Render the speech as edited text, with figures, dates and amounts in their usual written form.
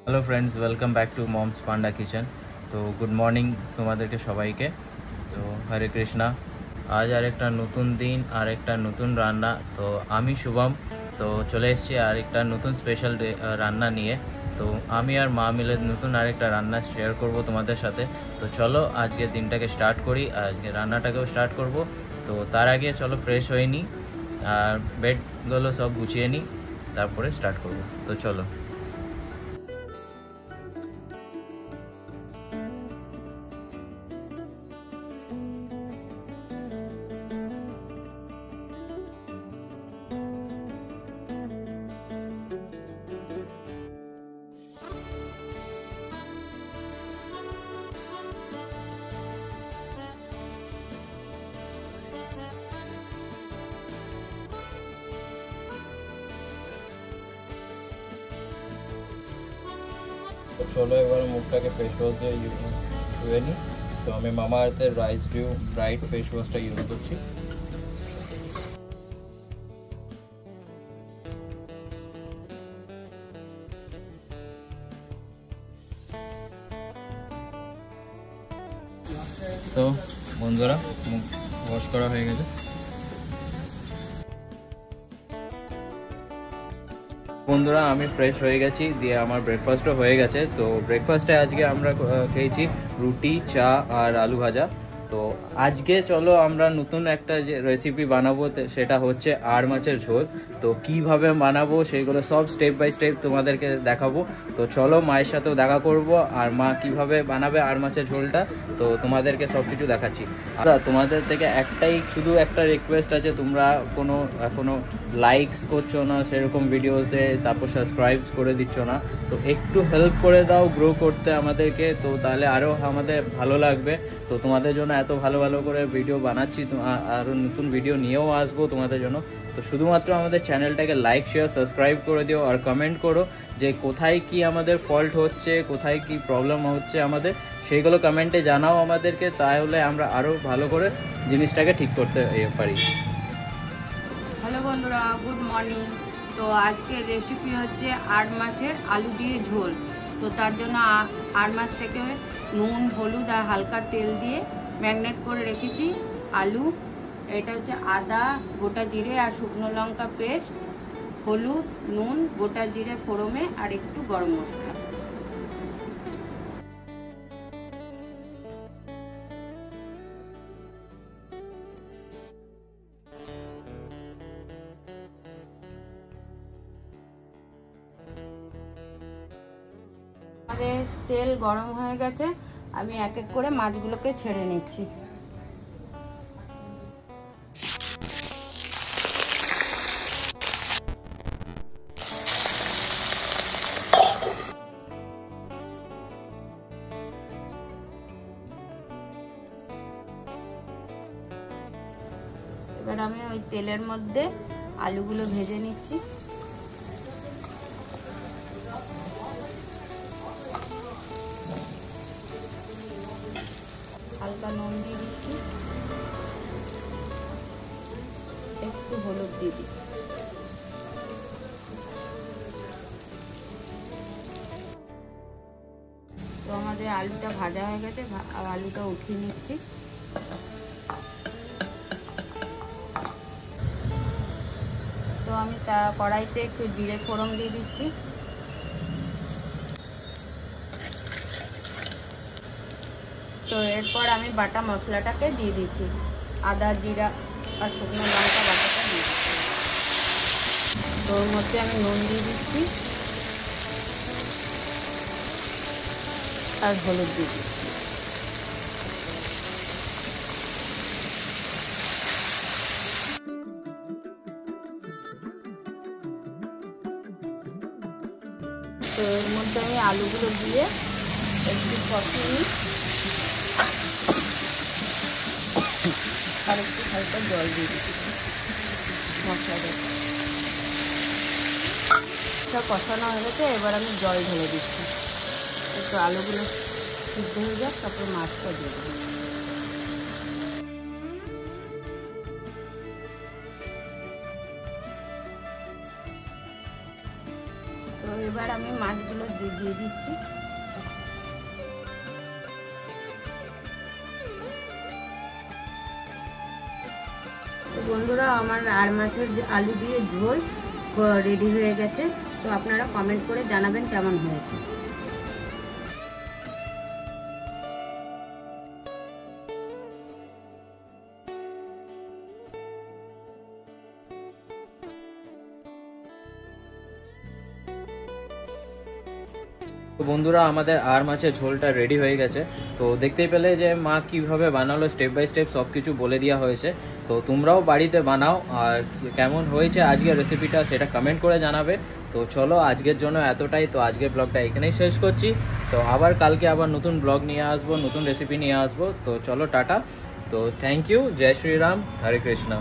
Hello friends, welcome back to moms panda kitchen. তো good morning তোমাদেরকে সবাইকে। তো হরে কৃষ্ণা। আজ আরেকটা নতুন দিন, আরেকটা নতুন রান্না। তো আমি শুভম, তো চলে এসেছি আরেকটা নতুন স্পেশাল রান্না নিয়ে। তো আমি আর মা মিলে নতুন আরেকটা রান্না শেয়ার করব তোমাদের সাথে। তো চলো আজকে দিনটাকে স্টার্ট করি, আজকে রান্নাটাকেও স্টার্ট করব। তো তার আগে চলো ফ্রেশ হয়ে নিই আর বেডগুলো সব গুছিয়ে নিই, তারপরে স্টার্ট করব। তো চলো। তো চলো এবার মুখটাকে ফেস ওয়াশ দিয়ে ধুয়ে নিই। তো আমি মামা আর্থের রাইস ডিউ ব্রাইট ফেস ওয়াশটা ইউজ করছি। তো বন্ধুরা, মুখ ওয়াশ করা হয়ে গেছে। বন্ধুরা, আমি ফ্রেশ হয়ে গেছি, দিয়ে আমার ব্রেকফাস্টও হয়ে গেছে। তো ব্রেকফাস্টে আজকে আমরা খেয়েছি রুটি, চা আর আলু ভাজা। তো আজকে চলো আমরা নতুন একটা যে রেসিপি বানাবো, সেটা হচ্ছে আর মাছের ঝোল। তো কিভাবে বানাবো সেগুলো সব স্টেপ বাই স্টেপ তোমাদেরকে দেখাবো। তো চলো মায়ের সাথেও দেখা করব, আর মা কিভাবে বানাবে আর মাছের ঝোলটা তো তোমাদেরকে সব কিছু দেখাচ্ছি। আর তোমাদের থেকে শুধু একটা রিকোয়েস্ট আছে, তোমরা এখনো লাইকস করছো না সেরকম ভিডিওসে, তারপর সাবস্ক্রাইব করে দিচ্ছ না। তো একটু হেল্প করে দাও গ্রো করতে আমাদেরকে, তো তাহলে আরও আমাদের ভালো লাগবে। তো তোমাদের জন্য এত ভালো ভালো করে ভিডিও বানাচ্ছি, আরও নতুন ভিডিও নিয়েও আসবো তোমাদের জন্য। তো শুধুমাত্র আমাদের চ্যানেলটাকে লাইক, শেয়ার, সাবস্ক্রাইব করে দিও, আর কমেন্ট করো যে কোথায় কি আমাদের ফল্ট হচ্ছে, কোথায় কি প্রবলেম হচ্ছে আমাদের, সেইগুলো কমেন্টে জানাও আমাদেরকে, তাহলে আমরা আরও ভালো করে জিনিসটাকে ঠিক করতে পারি। হ্যালো বন্ধুরা, গুড মর্নিং। তো আজকের রেসিপি হচ্ছে আর মাছের আলু দিয়ে ঝোল। তো তার জন্য আর মাছটাকে নুন, হলুদ আর হালকা তেল দিয়ে ম্যারিনেট করে রেখেছি। আলু, এটা হচ্ছে আদা, গোটা জিরে আর শুকনো লঙ্কা পেস্ট, হলুদ, নুন, গোটা জিরে ফোড়নে আর একটু গরম মশলা। আমাদের তেল গরম হয়ে গেছে, আমি এক এক করে মাছগুলোকে ছেড়ে নিচ্ছি। এবার আমি ওই তেলের মধ্যে আলুগুলো ভেজে নিচ্ছি। হালকা নুন দিয়ে দিচ্ছি, একটু হলুদ দিয়ে দিচ্ছি। তো আমাদের আলুটা ভাজা হয়ে গেছে, আলুটা উঠিয়ে নিচ্ছি। তো আমি কড়াইতে একটু জিরে ফোড়ন দিয়ে দিচ্ছি। তো এরপর আমি বাটা মশলাটাকে দিয়ে দিচ্ছি, আদা, জিরা আর শুকনো লঙ্কা বাটাটা দিয়ে দিচ্ছি। তো ওর মধ্যে আমি নুন দিয়ে দিচ্ছি আর হলুদ দিয়ে দিচ্ছি। তো এর মধ্যে আমি আলুগুলো দিয়ে একটু কষিয়ে নিই, আর একটু হালকা জল দিয়ে দিচ্ছি মশলাটা। কষানো হয়ে গেছে, এবার আমি জল ঢেলে দিচ্ছি। একটু আলুগুলো সিদ্ধ হয়ে যাক, তারপর মাছটা দিয়ে দেবো। তো তো এবার আমি মাছগুলো দিয়ে দিচ্ছি। তো বন্ধুরা, আমার আর মাছের আলু দিয়ে ঝোল রেডি হয়ে গেছে। তো আপনারা কমেন্ট করে জানাবেন কেমন হয়েছে। তো বন্ধুরা, আমাদের আর মাছের ঝোলটা রেডি হয়ে গেছে। তো দেখতেই পেলে যে মা কিভাবে বানালো, স্টেপ বাই স্টেপ সব কিছু বলে দেওয়া হয়েছে। তো তোমরাও বাড়িতে বানাও, আর কেমন হয়েছে আজকের রেসিপিটা সেটা কমেন্ট করে জানাবে। তো চলো, আজকের জন্য এতটাই। তো আজকের ব্লগটা এখানেই শেষ করছি। তো আবার কালকে আবার নতুন ব্লগ নিয়ে আসবো, নতুন রেসিপি নিয়ে আসবো। তো চলো, টাটা। তো থ্যাংক ইউ। জয় শ্রীরাম, হরে কৃষ্ণ।